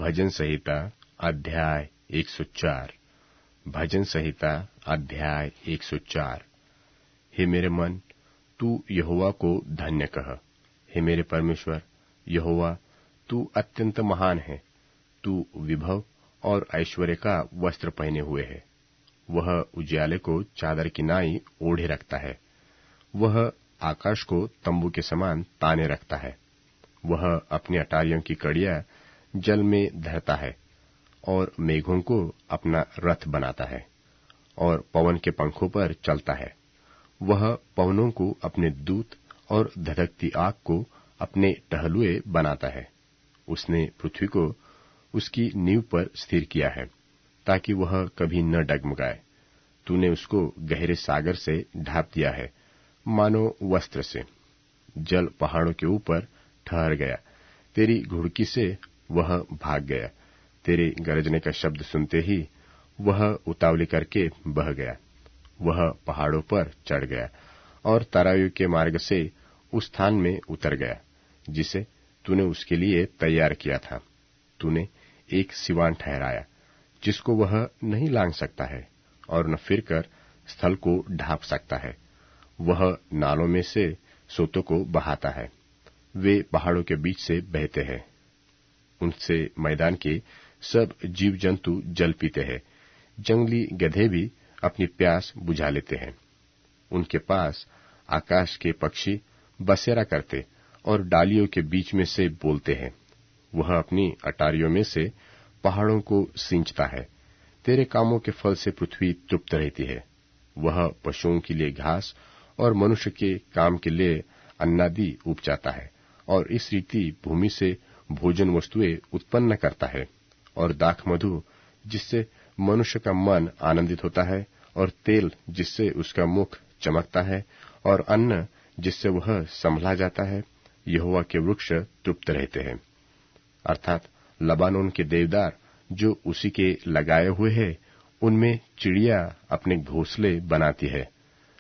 भजन संहिता अध्याय 104। भजन संहिता अध्याय 104। हे मेरे मन, तू यहोवा को धन्य कह। हे मेरे परमेश्वर यहोवा, तू अत्यंत महान है। तू विभव और ऐश्वर्य का वस्त्र पहने हुए है। वह उजियाले को चादर की नाई ओढ़े रखता है। वह आकाश को तंबू के समान ताने रखता है। वह अपनी अटारियों की कड़ियां जल में धरता है और मेघों को अपना रथ बनाता है और पवन के पंखों पर चलता है। वह पवनों को अपने दूत और धधकती आग को अपने टहलुए बनाता है। उसने पृथ्वी को उसकी नींव पर स्थिर किया है ताकि वह कभी न डगमगाए। तूने उसको गहरे सागर से ढांप दिया है, मानो वस्त्र से। जल पहाड़ों के ऊपर ठहर गया, तेरी घुड़की से वह भाग गया। तेरे गरजने का शब्द सुनते ही वह उतावली करके बह गया। वह पहाड़ों पर चढ़ गया और तराई के मार्ग से उस स्थान में उतर गया जिसे तूने उसके लिए तैयार किया था। तूने एक सिवान ठहराया जिसको वह नहीं लांघ सकता है और न फिरकर स्थल को ढांप सकता है। वह नालों में से सोतों को बहाता है। वे पहाड़ों के बीच से बहते हैं। उनसे मैदान के सब जीव जंतु जल पीते हैं। जंगली गधे भी अपनी प्यास बुझा लेते हैं। उनके पास आकाश के पक्षी बसेरा करते और डालियों के बीच में से बोलते हैं। वह अपनी अटारियों में से पहाड़ों को सींचता है। तेरे कामों के फल से पृथ्वी तृप्त रहती है। वह पशुओं के लिए घास और मनुष्य के काम के लिए अन्नादि उपजाता है और इस रीति भूमि से भोजन वस्तुएं उत्पन्न करता है और दाख मधु जिससे मनुष्य का मन आनंदित होता है और तेल जिससे उसका मुख चमकता है और अन्न जिससे वह संभला जाता है। यहोवा के वृक्ष तृप्त रहते हैं, अर्थात लबानोन के देवदार जो उसी के लगाए हुए हैं। उनमें चिड़िया अपने घोंसले बनाती है।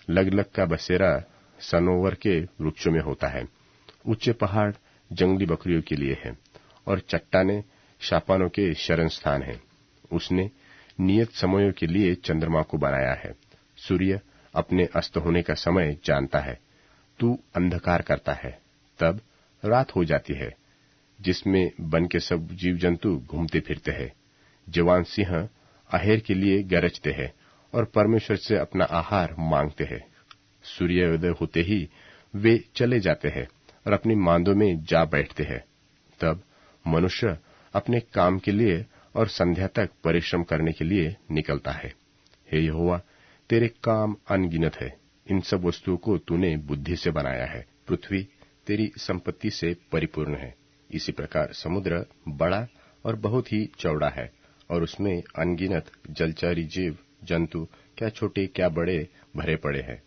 लगलग का बसेरा सनोवर के वृक्षों में होता है। ऊंचे पहाड़ जंगली बकरियों के लिए है और चट्टाने शापानों के शरण स्थान है। उसने नियत समयों के लिए चंद्रमा को बनाया है। सूर्य अपने अस्त होने का समय जानता है। तू अंधकार करता है, तब रात हो जाती है, जिसमें वन के सब जीव जंतु घूमते फिरते हैं। जवान सिंह अहेर के लिए गरजते हैं और परमेश्वर से अपना आहार मांगते हैं। सूर्योदय होते ही वे चले जाते हैं और अपनी मांदों में जा बैठते हैं। तब मनुष्य अपने काम के लिए और संध्या तक परिश्रम करने के लिए निकलता है। हे यहोवा, तेरे काम अनगिनत है। इन सब वस्तुओं को तूने बुद्धि से बनाया है। पृथ्वी तेरी संपत्ति से परिपूर्ण है। इसी प्रकार समुद्र बड़ा और बहुत ही चौड़ा है और उसमें अनगिनत जलचरी जीव जंतु, क्या छोटे क्या बड़े, भरे पड़े हैं।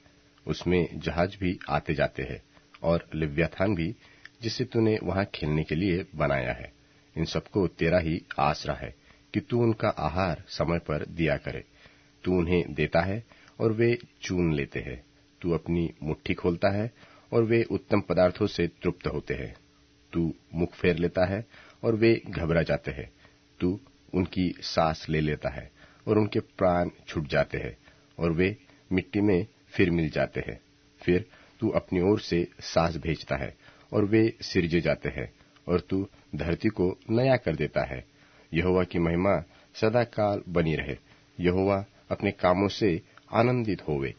उसमें जहाज भी आते जाते हैं और लिव्याथान भी, जिसे तूने वहां खेलने के लिए बनाया है। इन सबको तेरा ही आसरा है कि तू उनका आहार समय पर दिया करे। तू उन्हें देता है और वे चून लेते हैं। तू अपनी मुट्ठी खोलता है और वे उत्तम पदार्थों से तृप्त होते हैं। तू मुख फेर लेता है और वे घबरा जाते हैं। तू उनकी सांस ले लेता है और उनके प्राण छूट जाते हैं और वे मिट्टी में फिर मिल जाते हैं। फिर तू अपनी ओर से सांस भेजता है और वे सिरजे जाते हैं और तू धरती को नया कर देता है। यहोवा की महिमा सदा काल बनी रहे। यहोवा अपने कामों से आनंदित होवे।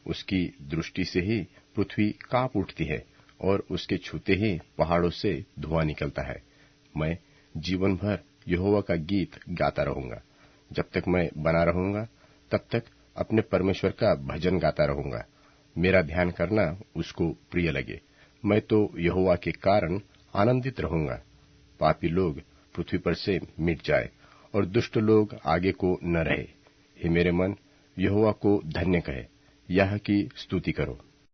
उसकी दृष्टि से ही पृथ्वी कांप उठती है और उसके छूते ही पहाड़ों से धुआं निकलता है। मैं जीवन भर यहोवा का गीत गाता रहूंगा। जब तक मैं बना रहूंगा तब तक अपने परमेश्वर का भजन गाता रहूंगा। मेरा ध्यान करना उसको प्रिय लगे। मैं तो यहोवा के कारण आनंदित रहूंगा। पापी लोग पृथ्वी पर से मिट जाए और दुष्ट लोग आगे को न रहे। हे मेरे मन, यहोवा को धन्य कहे, यह की स्तुति करो।